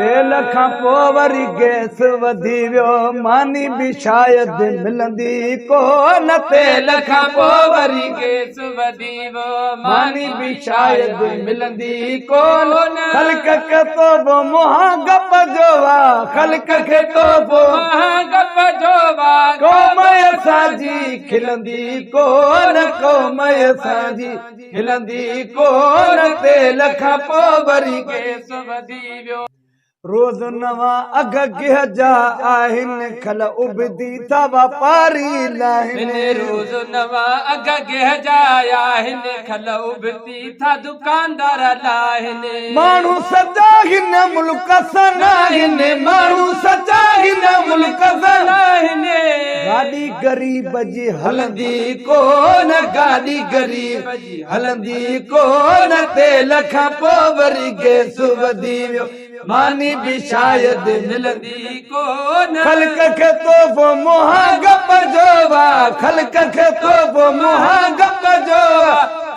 तेल खां पोइ वरी गैस वधी वियो मानी बि शायद मिलंदी कोन तेल खां पोइ वरी गैस वधी वियो मानी बि शायद मिलंदी कोन ख़ल्क़ खे तोबो मुहा गप जो वाह ख़ल्क़ खे तोबो गप जो वाह क़ौम असांजी खिलंदी कोन क़ौम असांजी खिलंदी कोन तेल खां पोइ वरी गैस वधी वियो रोज़ नवा अघ गिहजा आहिनि खल उबदी था वापारी लाहिनि रोज़ नवा अघ गिहजा आहिनि खल उबदी था दुकानदार लाहिनि माण्हू सजा हिन मुल्क सां आहिनि माण्हू सजा हिन मुल्क सां आहिनि गाॾी ग़रीब जी हलंदी कोन गाॾी ग़रीब जी हलंदी कोन तेल खां पोइ वरी गैस वधी वियो मानी बि शायद मिलंदी कोन ख़ल्क़ खे तोबो मुहा गप जो वाह ख़ल्क़ खे तोबो मुहा गप जो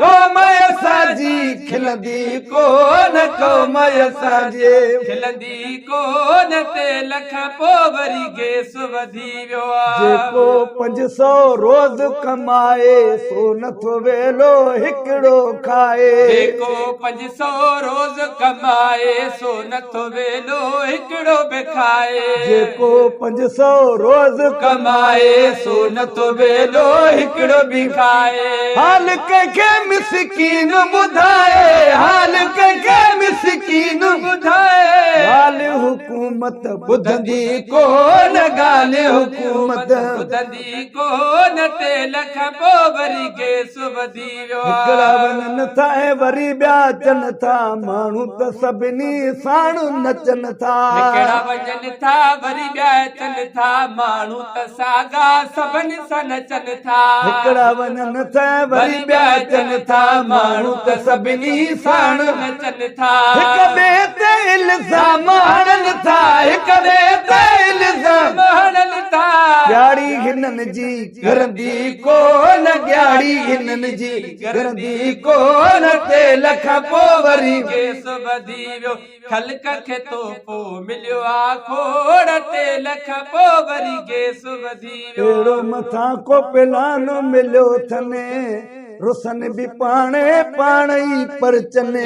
क़ौम असांजी खिलंदी कोन क़ौम असांजी खिलंदी कोन तेल खां पोइ वरी गैस वधी वियो जेको 500 रोज़ कमाए सो नथो वेलो हिकिड़ो खाए जेको 500 रोज़ कमाए सो नथो वेलो हिकिड़ो बि खाए जेको 500 रोज़ कमाए सो नथो वेलो हिकिड़ो बि खाए हाल कंहिंखे मिसकीन ॿुधाए हाल कंहिंखे मिसकीन ॿुधाए ॻाल्हि हुकूमत ॿुधंदी कोन ॻाल्हि हुकूमत ॿुधंदी कोन तेल खां पोइ वरी गैस वधी वियो हिकिड़ा वञनि था ऐं वरी ॿिया अचनि था माण्हू त सभिनी साण नचनि था हिकिड़ा वञनि था वरी ॿिया अचनि था माण्हू त सागा सभिनी सां नचनि था हिकिड़ा वञनि था वरी ॿिया अचनि था माण्हू त सभिनी साण नचनि था हिक ॿिए ते इल्ज़ाम हणनि था हिक ॿिए ते इल्ज़ाम हणनि था ॻाढ़ी हिननि जी घरंदी कोन ॻाढ़ी हिननि जी घरंदी कोन तेल खां पोइ वरी गैस वधी वियो ख़ल्क़ खे तोहफ़ो मिलियो आहे खोड़ तेल खां पोइ वरी गैस वधी वियो अहिड़ो मथां को प्लान मिलियो अथनि रुसन बि पाण ई परचने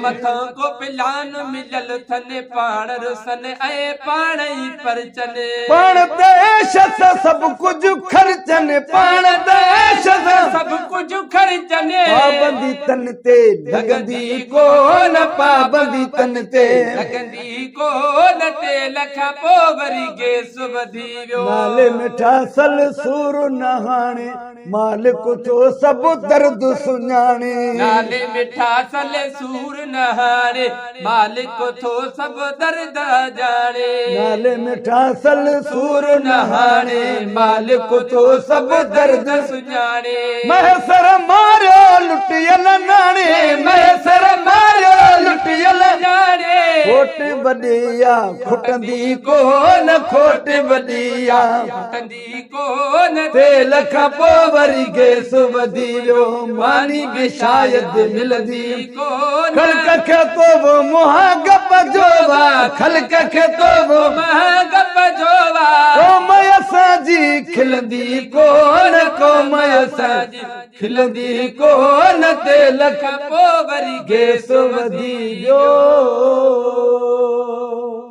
मथां को प्लान मिलियल अथनि पाण रुसन ऐं पाण ई परचने पाण देश सभु कुझु ख़र्चनि पाण देश सभु कुझु ख़र्चनि पाबंदी तन ते लॻंदी कोन पाबंदी तन ते लॻंदी कोन तेल खां पोइ वरी गैस वधी वियो नाले मिठा सल सूर न हाणे मालिक थो सभु दर्द सुञाणे नाले मिठा सल सूर न हाणे मालिक थो सभु दर्द ॼाणे नाले मिठा सल सूर न हाणे मालिक थो सभु दर्द सुञाणे महसर मारियो लुटियल नाणे महसर मारियो लुटियल ॼाणे खोट वॾी आ खुटंदी कोन खोट वॾी आ खुटंदी कोन तेल खां पोइ वरी गैस वधी वियो मानी बि शायद मिलंदी कोन ख़ल्क़ खे तोबो मुहा गप जो वाह ख़ल्क़ खे तोबो गप जो वाह क़ौम असांजी खिलंदी कोन क़ौम असांजी खिलंदी कोन तेल खां पोइ वरी गैस वधी वियो